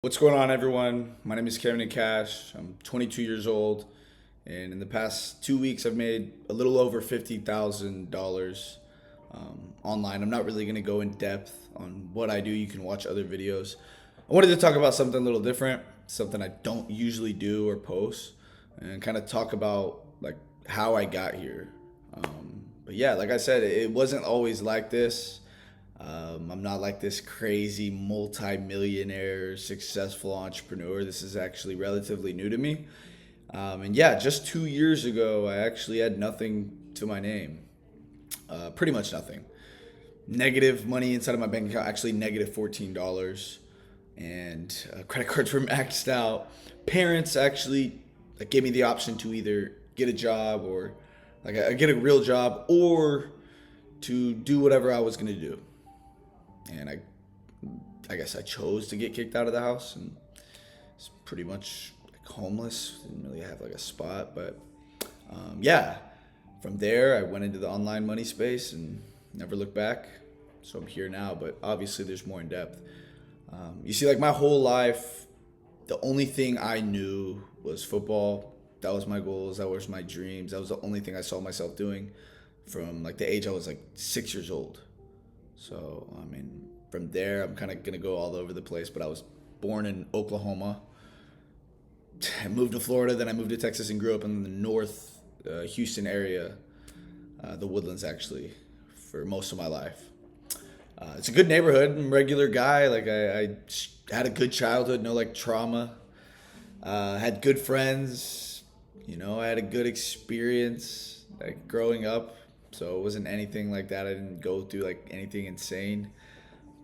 What's going on, everyone? My name is Kevin Cash. I'm 22 years old, and in the past 2 weeks, I've made a little over $50,000 online. I'm not really going to go in depth on what I do. You can watch other videos. I wanted to talk about something a little different, something I don't usually do or post, and kind of talk about like how I got here. But yeah, like I said, it wasn't always like this. I'm not like this crazy multi-millionaire successful entrepreneur. This is actually relatively new to me. And yeah, just 2 years ago, I actually had nothing to my name. Pretty much nothing. Negative money inside of my bank account, actually negative $14. And credit cards were maxed out. Parents actually gave me the option to either get a job or get a real job or to do whatever I was going to do. And I guess I chose to get kicked out of the house and it's pretty much like homeless. Didn't really have like a spot, but yeah. From there, I went into the online money space and never looked back. So I'm here now, but obviously there's more in depth. You see, like my whole life, the only thing I knew was football. That was my goals. That was my dreams. That was the only thing I saw myself doing from like the age I was like 6 years old. So, I mean, from there, I'm kind of going to go all over the place. But I was born in Oklahoma. I moved to Florida, then I moved to Texas and grew up in the North Houston area, the Woodlands actually, for most of my life. It's a good neighborhood. I'm a regular guy. Like, I had a good childhood, no like trauma. Had good friends. I had a good experience like growing up. So it wasn't anything like that. I didn't go through like anything insane.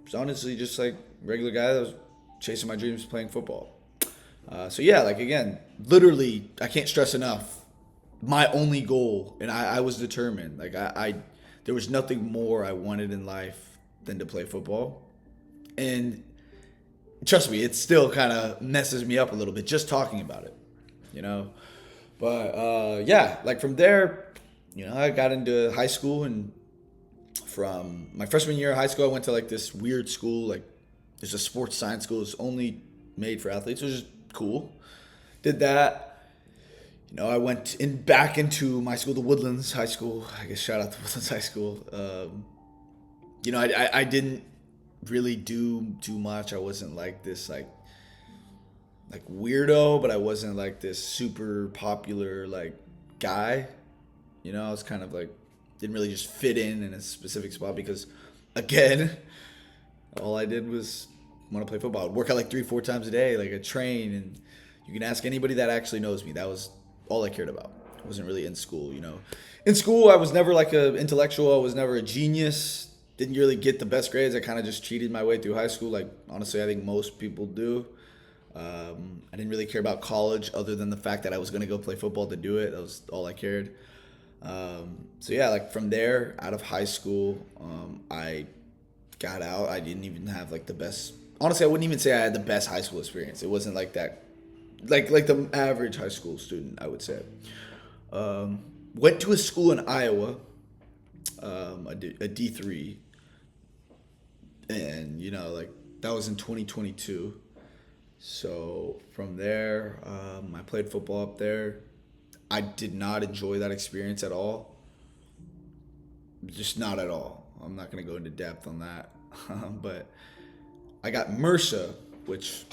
It was honestly just like regular guy that was chasing my dreams playing football. So yeah, like again, literally, I can't stress enough. My only goal, and I was determined. Like there was nothing more I wanted in life than to play football. And trust me, it still kind of messes me up a little bit just talking about it, you know. But yeah, like from there, I got into high school, and from my freshman year of high school, I went to like this weird school, like there's a sports science school. It's only made for athletes, which is cool. Did that. I went in back into my school, the Woodlands High School. I guess shout out to Woodlands High School. I didn't really do too much. I wasn't like this like weirdo, but I wasn't like this super popular like guy. I was kind of like didn't really just fit in a specific spot because, again, all I did was want to play football. I'd work out like 3-4 times a day, like a train, and you can ask anybody that actually knows me. That was all I cared about. I wasn't really in school. In school, I was never like an intellectual. I was never a genius. Didn't really get the best grades. I kind of just cheated my way through high school. Like honestly, I think most people do. I didn't really care about college other than the fact that I was going to go play football to do it. That was all I cared. So yeah, like from there, out of high school, I got out. I didn't even have like the best. Honestly, I wouldn't even say I had the best high school experience. It wasn't like that, like the average high school student, I would say. Went to a school in Iowa, a D3, and like that was in 2022. So from there, I played football up there. I did not enjoy that experience at all. Just not at all. I'm not going to go into depth on that. But I got MRSA, which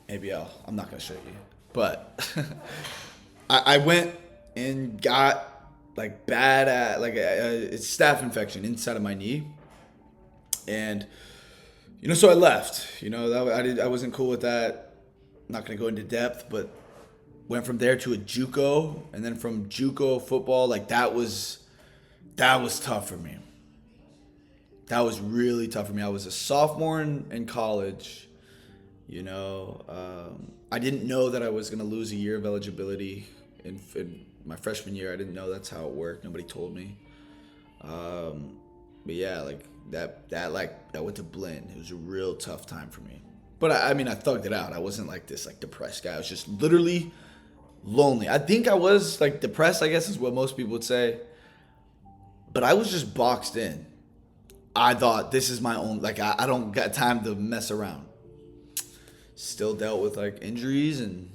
maybe I'm not going to show you. But I went and got like bad at like a staph infection inside of my knee. And, so I left. I wasn't cool with that. I'm not going to go into depth, but went from there to a JUCO, and then from JUCO football, like that was tough for me. That was really tough for me. I was a sophomore in college. I didn't know that I was gonna lose a year of eligibility in my freshman year. I didn't know that's how it worked. Nobody told me. But yeah, like that went to Blinn. It was a real tough time for me. But I mean, I thugged it out. I wasn't like this like depressed guy. I was just literally lonely. I think I was like depressed, I guess is what most people would say. But I was just boxed in. I thought this is my own, like I don't got time to mess around. still dealt with like injuries, and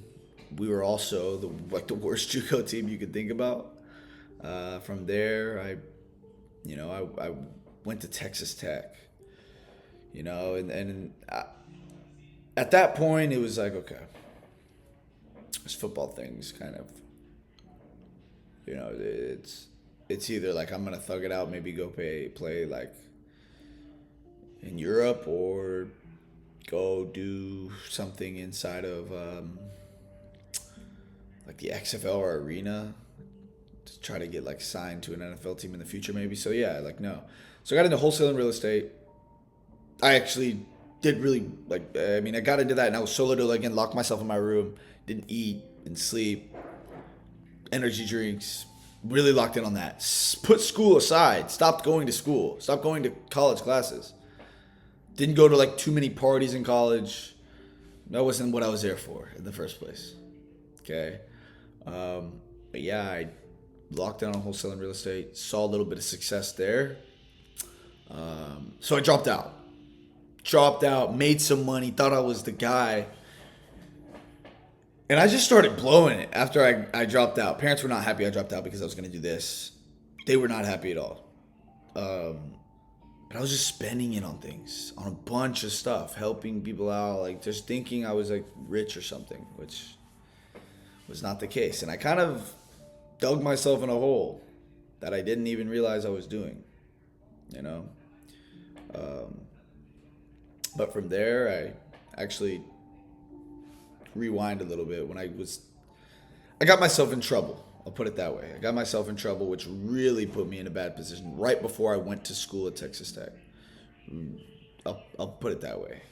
we were also the worst JUCO team you could think about. From there, I went to Texas Tech. At that point, it was like, okay, this football thing's kind of, it's either like I'm gonna thug it out, maybe go play like in Europe, or go do something inside of like the XFL or arena to try to get like signed to an NFL team in the future, maybe. So yeah, like no. So I got into wholesaling real estate. I actually did really I got into that, and I was solo to again lock myself in my room, didn't eat and sleep, energy drinks, really locked in on that. Put school aside, stopped going to school, stopped going to college classes. Didn't go to like too many parties in college. That wasn't what I was there for in the first place. Okay. But yeah, I locked down on wholesaling real estate, saw a little bit of success there. So I dropped out, made some money, thought I was the guy. And I just started blowing it after I dropped out. Parents were not happy I dropped out because I was going to do this. They were not happy at all. But I was just spending it on things, on a bunch of stuff, helping people out, like just thinking I was like rich or something, which was not the case. And I kind of dug myself in a hole that I didn't even realize I was doing, But from there, I actually rewind a little bit when I got myself in trouble. I'll put it that way. I got myself in trouble, which really put me in a bad position right before I went to school at Texas Tech. I'll put it that way.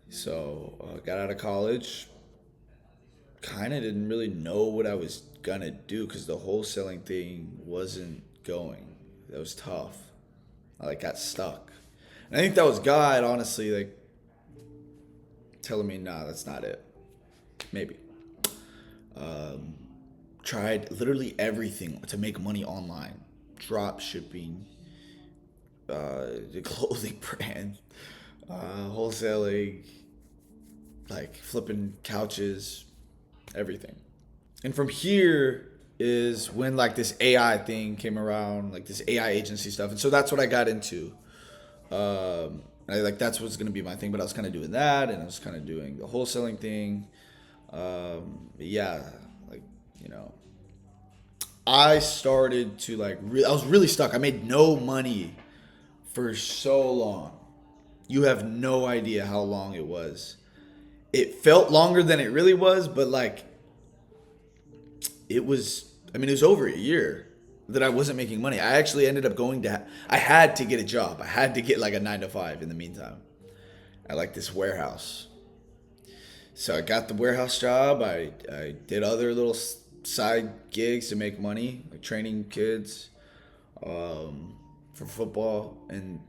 So got out of college, kind of didn't really know what I was going to do because the wholesaling thing wasn't going. That was tough. I got stuck. And I think that was God, honestly, telling me, nah, that's not it. Maybe. Tried literally everything to make money online. Drop shipping, the clothing brand, wholesaling, flipping couches, everything. And from here is when this AI thing came around, this AI agency stuff. And so that's what I got into. That's what's going to be my thing, but I was kind of doing that, and I was kind of doing the wholesaling thing. I started to I was really stuck. I made no money for so long. You have no idea how long it was. It felt longer than it really was, but it was over a year that I wasn't making money. I actually ended up I had to get a job. I had to get a 9-to-5 in the meantime at this warehouse. So I got the warehouse job. I did other little side gigs to make money, training kids for football. And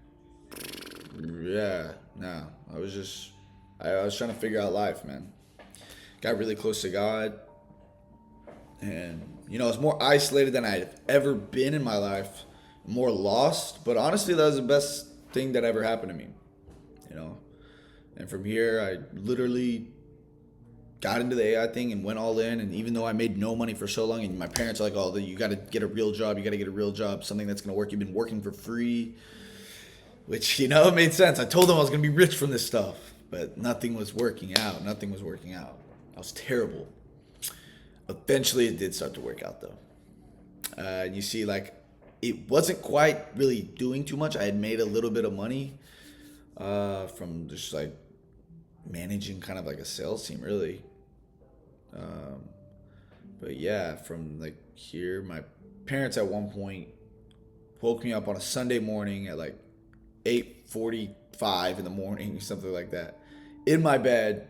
I was trying to figure out life, man. Got really close to God. And, I was more isolated than I had ever been in my life, more lost. But honestly, that was the best thing that ever happened to me, And from here, I literally got into the AI thing and went all in. And even though I made no money for so long, and my parents are like, oh, you got to get a real job. You got to get a real job, something that's going to work. You've been working for free, which, it made sense. I told them I was going to be rich from this stuff, but nothing was working out. I was terrible. Eventually, it did start to work out, though. And you see, it wasn't quite really doing too much. I had made a little bit of money from just, managing kind of a sales team, really. But, yeah, from, here, my parents at one point woke me up on a Sunday morning at, 8:45 in the morning, something like that, in my bed,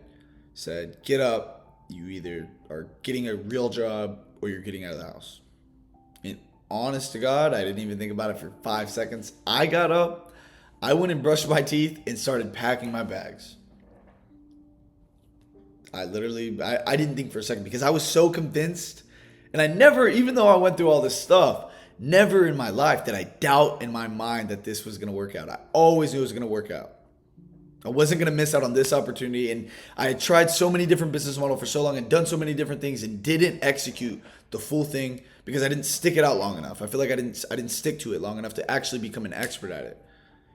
said, get up. You either are getting a real job or you're getting out of the house. And honest to God, I didn't even think about it for 5 seconds. I got up, I went and brushed my teeth and started packing my bags. I didn't think for a second because I was so convinced. And I never, even though I went through all this stuff, never in my life did I doubt in my mind that this was going to work out. I always knew it was going to work out. I wasn't going to miss out on this opportunity. And I had tried so many different business models for so long and done so many different things and didn't execute the full thing because I didn't stick it out long enough. I feel like I didn't stick to it long enough to actually become an expert at it.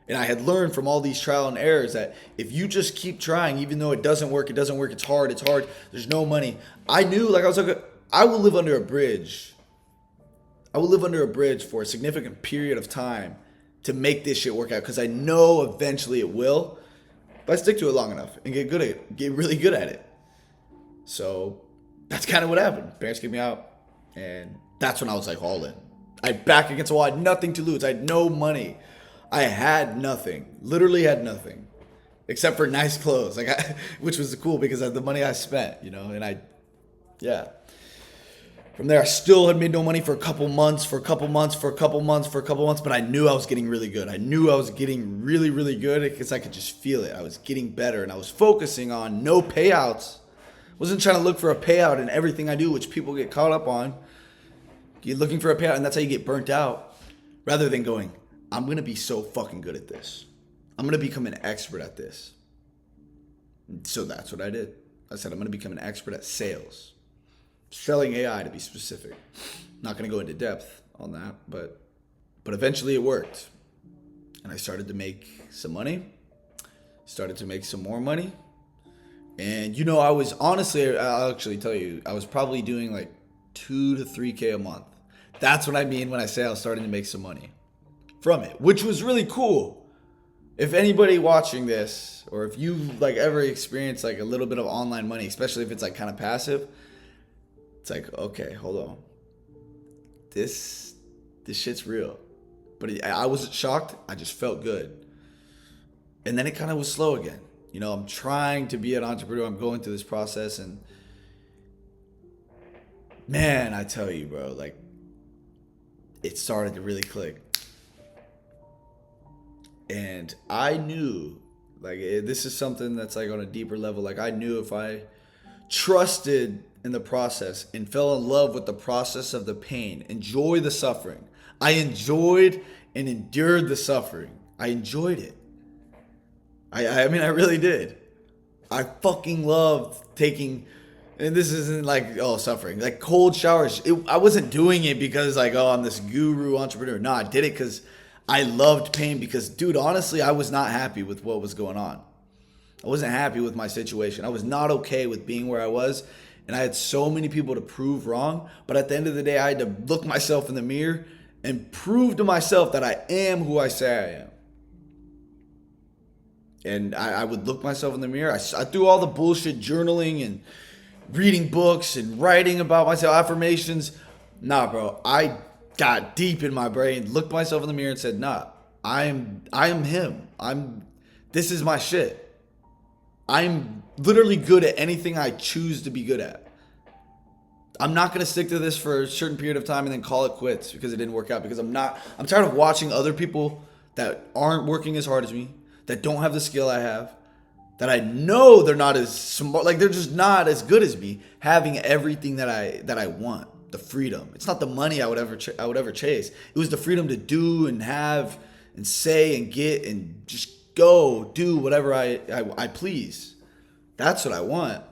And I had learned from all these trial and errors that if you just keep trying, even though it doesn't work, it's hard, there's no money. I knew, like, I was like, I will live under a bridge. I will live under a bridge for a significant period of time to make this shit work out because I know eventually it will. But I stick to it long enough and get good at it, get really good at it. So that's kind of what happened. Parents kicked me out, and that's when I was like all in. I back against the wall. I had nothing to lose. I had no money. I had nothing. Literally had nothing, except for nice clothes. Which was cool because of the money I spent, And yeah. From there, I still had made no money for a couple months, but I knew I was getting really good. I knew I was getting really, really good because I could just feel it. I was getting better, and I was focusing on no payouts. I wasn't trying to look for a payout in everything I do, which people get caught up on. You're looking for a payout, and that's how you get burnt out. Rather than going, I'm going to be so fucking good at this. I'm going to become an expert at this. So that's what I did. I said, I'm going to become an expert at sales. Selling AI, to be specific. Not going to go into depth on that, but eventually it worked. And I started to make some money. Started to make some more money. And I was honestly, I'll actually tell you, I was probably doing like 2 to 3K a month. That's what I mean when I say I was starting to make some money from it, which was really cool. If anybody watching this, or if you like ever experienced like a little bit of online money, especially if it's like kind of passive, it's like, okay, hold on. This shit's real. But I wasn't shocked. I just felt good. And then it kind of was slow again. I'm trying to be an entrepreneur. I'm going through this process. And man, I tell you, bro, like it started to really click. And I knew, like, this is something that's like on a deeper level. Like I knew if I trusted in the process and fell in love with the process of the pain, enjoy the suffering. I enjoyed and endured the suffering. I enjoyed it. I mean, I really did. I fucking loved taking, and this isn't like, suffering, like cold showers. I wasn't doing it because like, I'm this guru entrepreneur. No, I did it because I loved pain because, dude, honestly, I was not happy with what was going on. I wasn't happy with my situation. I was not okay with being where I was. And I had so many people to prove wrong. But at the end of the day, I had to look myself in the mirror and prove to myself that I am who I say I am. And I would look myself in the mirror. I threw all the bullshit journaling and reading books and writing about myself, affirmations. Nah, bro. I got deep in my brain, looked myself in the mirror and said, nah, I am him. This is my shit. I'm literally good at anything I choose to be good at. I'm not going to stick to this for a certain period of time and then call it quits because it didn't work out. Because I'm tired of watching other people that aren't working as hard as me, that don't have the skill I have, that I know they're not as smart, like they're just not as good as me, having everything that I want. The freedom. It's not the money I would ever chase. It was the freedom to do and have and say and get and just go do whatever I please. That's what I want.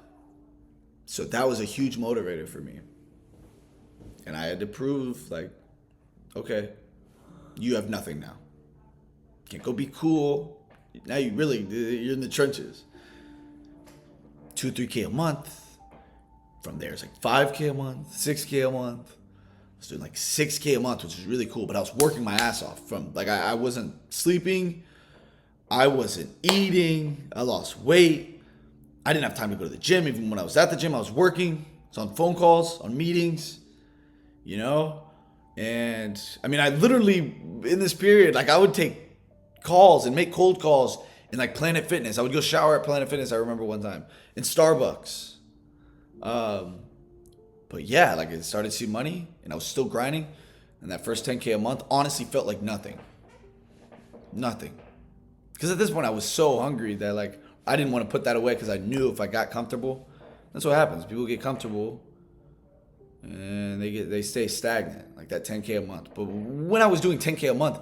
So that was a huge motivator for me. And I had to prove, like, okay, you have nothing now. Can't go be cool. Now you're in the trenches. 2, 3K a month. From there, it's like 5K a month, 6K a month. I was doing like 6K a month, which was really cool. But I was working my ass off. From like I wasn't sleeping. I wasn't eating. I lost weight. I didn't have time to go to the gym. Even when I was at the gym, I was working. I was on phone calls, on meetings, And I mean, I literally, in this period, like I would take calls and make cold calls in like Planet Fitness. I would go shower at Planet Fitness, I remember one time. In Starbucks. But yeah, like I started to see money and I was still grinding. And that first 10K a month honestly felt like nothing. Nothing. Because at this point I was so hungry that like I didn't want to put that away because I knew if I got comfortable, that's what happens. People get comfortable and they stay stagnant, like that 10K a month. But when I was doing 10K a month,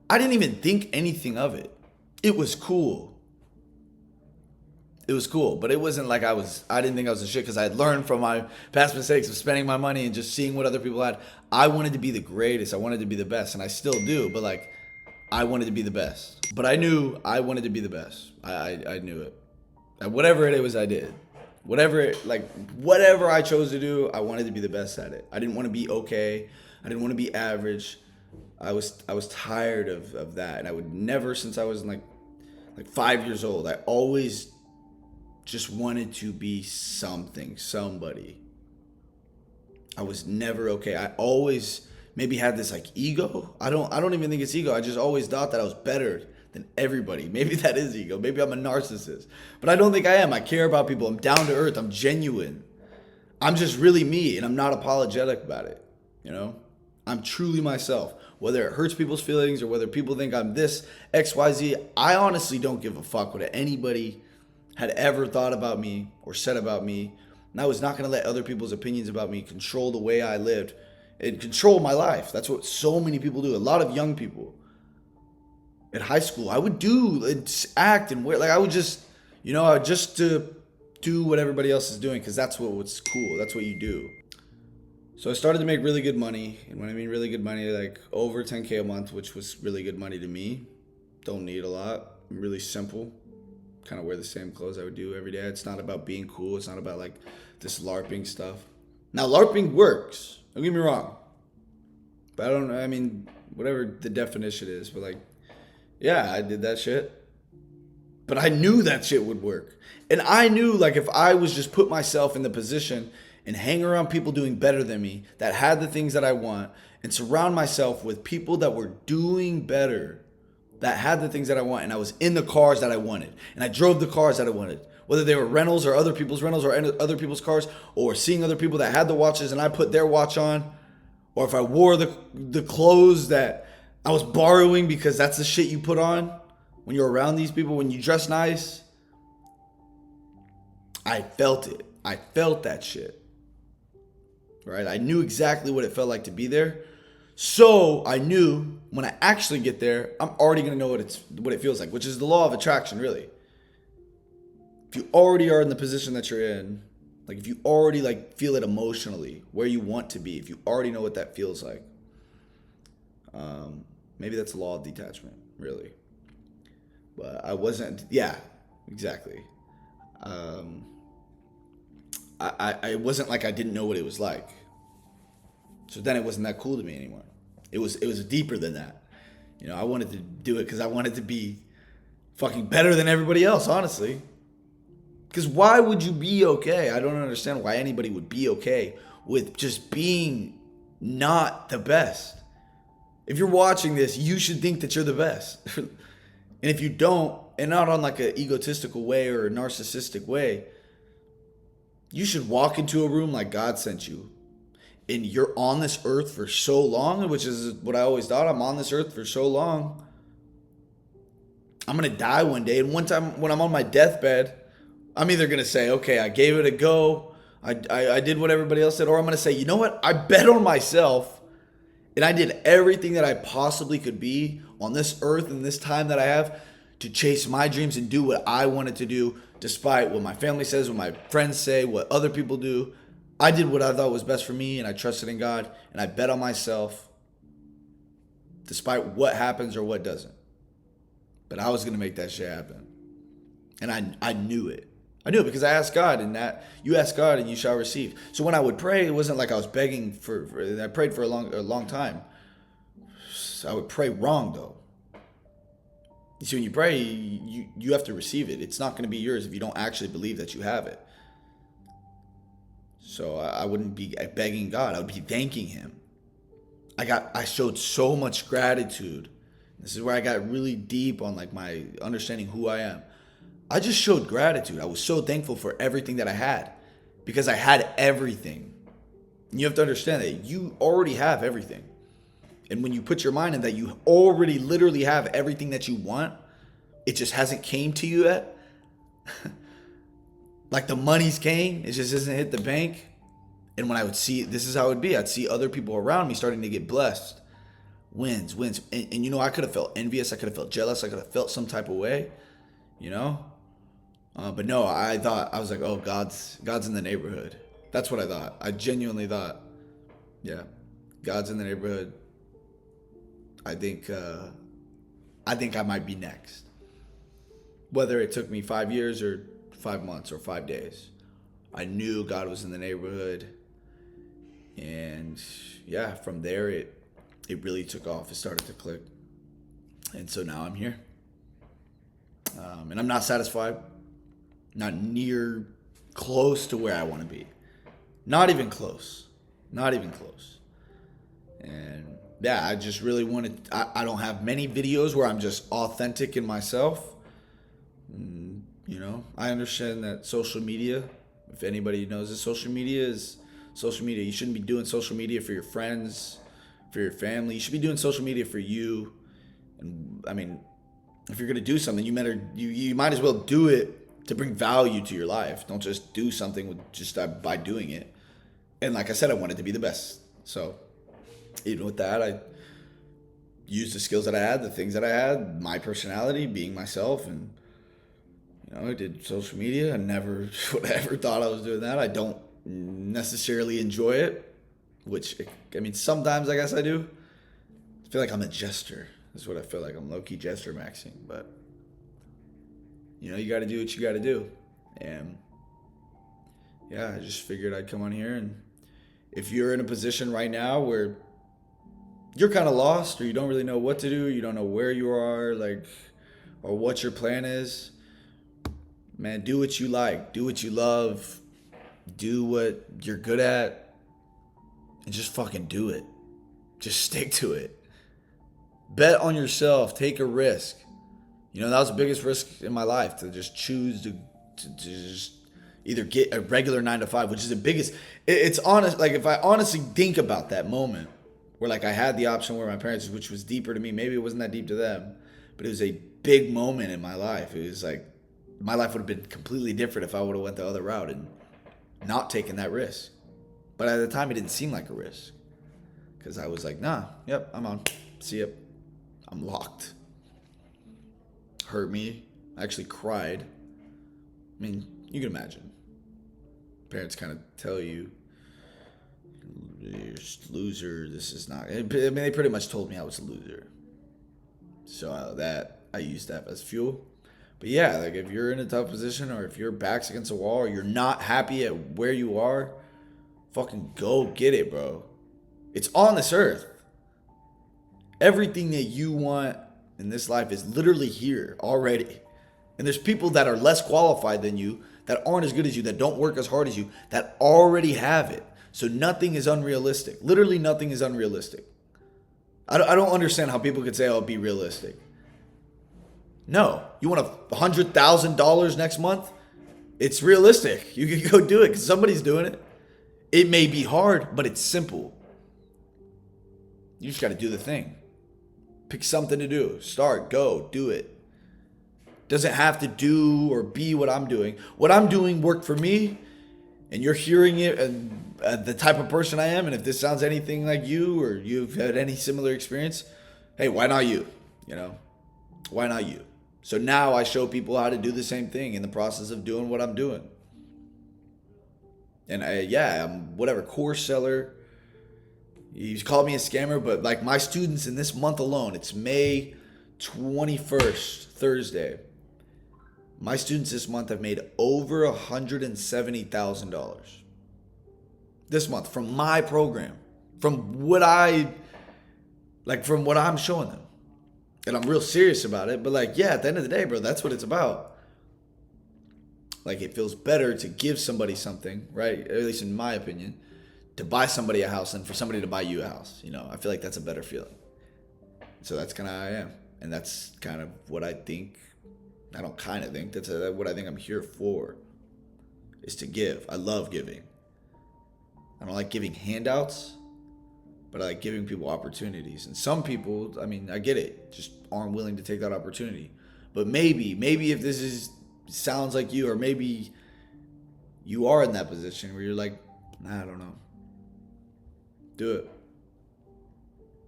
I didn't even think anything of it. It was cool. it was cool, but it wasn't like I didn't think I was a shit because I had learned from my past mistakes of spending my money and just seeing what other people had. I wanted to be the greatest. I wanted to be the best, and I still do, but like, I wanted to be the best. But I knew I wanted to be the best. I knew it. And whatever it was I did. Whatever I chose to do, I wanted to be the best at it. I didn't want to be okay. I didn't want to be average. I was tired of that. And I would never, since I was like 5 years old, I always just wanted to be something, somebody. I was never okay. I always maybe had this like ego. I don't even think it's ego. I just always thought that I was better than everybody. Maybe that is ego. Maybe I'm a narcissist. But I don't think I am. I care about people. I'm down to earth. I'm genuine. I'm just really me, and I'm not apologetic about it. You know? I'm truly myself. Whether it hurts people's feelings or whether people think I'm this, XYZ, I honestly don't give a fuck what anybody had ever thought about me or said about me. And I was not going to let other people's opinions about me control the way I lived and control my life. That's what so many people do. A lot of young people. At high school, I would act and wear, like I would just, I would just do what everybody else is doing because that's what's cool. That's what you do. So I started to make really good money. And when I mean really good money, like over 10K a month, which was really good money to me. Don't need a lot. I'm really simple. Kind of wear the same clothes I would do every day. It's not about being cool. It's not about like this LARPing stuff. Now, LARPing works. Don't get me wrong. But whatever the definition is. But like, yeah, I did that shit. But I knew that shit would work. And I knew like if I was just put myself in the position and hang around people doing better than me, that had the things that I want, and surround myself with people that were doing better, that had the things that I want, and I was in the cars that I wanted, and I drove the cars that I wanted, whether they were rentals or other people's rentals or other people's cars, or seeing other people that had the watches and I put their watch on, or if I wore the clothes that I was borrowing because that's the shit you put on when you're around these people, when you dress nice. I felt it. I felt that shit. Right? I knew exactly what it felt like to be there. So I knew when I actually get there, I'm already going to know what it feels like, which is the law of attraction, really. If you already are in the position that you're in, like if you already like feel it emotionally, where you want to be, if you already know what that feels like, maybe that's the law of detachment, really. But I wasn't, yeah, exactly. I wasn't like I didn't know what it was like. So then it wasn't that cool to me anymore. It was deeper than that. I wanted to do it because I wanted to be fucking better than everybody else, honestly. Because why would you be okay? I don't understand why anybody would be okay with just being not the best. If you're watching this, you should think that you're the best. And if you don't, and not on like an egotistical way or a narcissistic way, you should walk into a room like God sent you. And you're on this earth for so long, which is what I always thought. I'm on this earth for so long. I'm going to die one day. And one time when I'm on my deathbed, I'm either going to say, okay, I gave it a go. I did what everybody else did. Or I'm going to say, you know what? I bet on myself. And I did everything that I possibly could be on this earth and this time that I have to chase my dreams and do what I wanted to do, despite what my family says, what my friends say, what other people do. I did what I thought was best for me, and I trusted in God, and I bet on myself, despite what happens or what doesn't. But I was going to make that shit happen. And I knew it. I knew it because I asked God, and that you ask God and you shall receive. So when I would pray, it wasn't like I was begging for I prayed for a long time. I would pray wrong, though. You see, when you pray, you have to receive it. It's not going to be yours if you don't actually believe that you have it. So I wouldn't be begging God. I would be thanking him. I showed so much gratitude. This is where I got really deep on like my understanding who I am. I just showed gratitude. I was so thankful for everything that I had because I had everything. And you have to understand that you already have everything. And when you put your mind in that you already literally have everything that you want, it just hasn't came to you yet. Like the money's came, it just doesn't hit the bank. And when I would see, this is how it would be. I'd see other people around me starting to get blessed. Wins. And I could have felt envious. I could have felt jealous. I could have felt some type of way, But no, I was like, oh, God's in the neighborhood. That's what I thought. I genuinely thought, yeah, God's in the neighborhood. I think I might be next. Whether it took me 5 years or 5 months or 5 days, I knew God was in the neighborhood. And yeah, from there it really took off. It started to click, and so now I'm here. And I'm not satisfied. Not near close to where I want to be. Not even close. Not even close. And yeah, I just really wanted. I don't have many videos where I'm just authentic in myself. I understand that social media, if anybody knows this, social media is social media. You shouldn't be doing social media for your friends, for your family. You should be doing social media for you. And I mean, if you're gonna do something, you might as well do it to bring value to your life. Don't just do something by doing it. And like I said, I wanted to be the best. So even with that, I used the skills that I had, the things that I had, my personality, being myself, and I did social media. I never would have ever thought I was doing that. I don't necessarily enjoy it, sometimes I guess I do. I feel like I'm a jester. That's what I feel like. I'm low-key jester maxing, but you got to do what you got to do. And yeah, I just figured I'd come on here, and if you're in a position right now where you're kind of lost, or you don't really know what to do, you don't know where you are, or what your plan is, man, do what you like, do what you love, do what you're good at, and just fucking do it. Just stick to it. Bet on yourself. Take a risk. That was the biggest risk in my life, to just choose to just either get a regular 9 to 5, which is the biggest. It's honest. Like, if I honestly think about that moment where I had the option where my parents, which was deeper to me, maybe it wasn't that deep to them, but it was a big moment in my life. It was like my life would have been completely different if I would have went the other route and not taken that risk. But at the time, it didn't seem like a risk, because I was like, nah, yep, I'm on. See ya. I'm locked. Hurt me. I actually cried. I mean, you can imagine. Parents kind of tell you, you're just a loser. This is not. They pretty much told me I was a loser. So I used that as fuel. But yeah, if you're in a tough position, or if your back's against a wall, or you're not happy at where you are, fucking go get it, bro. It's on this earth. Everything that you want in this life is literally here already. And there's people that are less qualified than you, that aren't as good as you, that don't work as hard as you, that already have it. So nothing is unrealistic. Literally nothing is unrealistic. I don't understand how people could say, oh, be realistic. No. You want $100,000 next month? It's realistic. You can go do it because somebody's doing it. It may be hard, but it's simple. You just got to do the thing. Pick something to do. Start. Go. Do it. Doesn't have to do or be what I'm doing. What I'm doing worked for me, and you're hearing it, and the type of person I am, and if this sounds anything like you, or you've had any similar experience, hey, why not you? Why not you? So now I show people how to do the same thing in the process of doing what I'm doing. And I'm whatever, course seller. He's called me a scammer, but my students in this month alone, it's May 21st, Thursday. My students this month have made over $170,000. This month from my program, from what I'm showing them. And I'm real serious about it, but at the end of the day, bro, that's what it's about. It feels better to give somebody something, right? At least in my opinion, to buy somebody a house than for somebody to buy you a house. I feel like that's a better feeling. So that's kind of how I am. And that's kind of what I think. I don't kind of think. That's what I think I'm here for, is to give. I love giving. I don't like giving handouts, but I like giving people opportunities. And some people, I get it, just aren't willing to take that opportunity. But maybe if this sounds like you, or maybe you are in that position where you're like, nah, I don't know. Do it.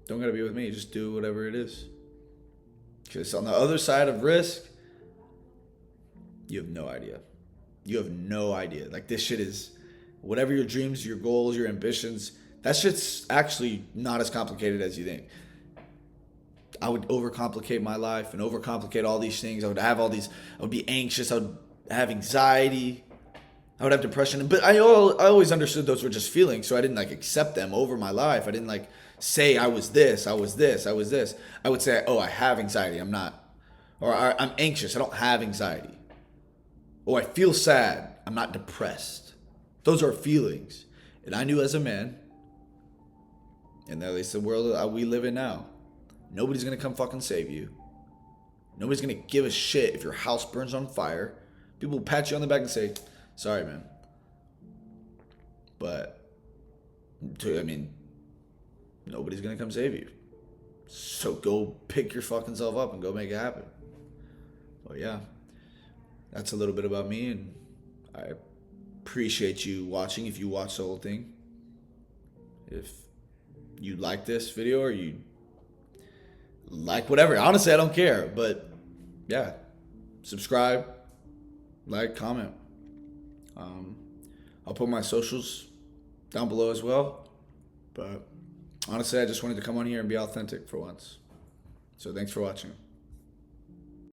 Don't gotta be with me. Just do whatever it is. Because on the other side of risk, You have no idea. You have no idea. Like, this shit is, whatever your dreams, your goals, your ambitions, that shit's actually not as complicated as you think. I would overcomplicate my life and overcomplicate all these things. I would be anxious. I would have anxiety. I would have depression. But I always understood those were just feelings. So I didn't like accept them over my life. I didn't like say I was this, I was this, I was this. I would say, oh, I have anxiety. I'm not. Or I'm anxious. I don't have anxiety. Oh, I feel sad. I'm not depressed. Those are feelings. And I knew as a man, and at least the world we live in now, nobody's going to come fucking save you. Nobody's going to give a shit if your house burns on fire. People will pat you on the back and say, sorry, man. But, I mean, nobody's going to come save you. So go pick your fucking self up and go make it happen. But yeah, that's a little bit about me, and I appreciate you watching if you watch the whole thing. If you like this video or you like whatever, honestly, I don't care. But yeah, subscribe, like, comment. I'll put my socials down below as well. But honestly, I just wanted to come on here and be authentic for once. So thanks for watching.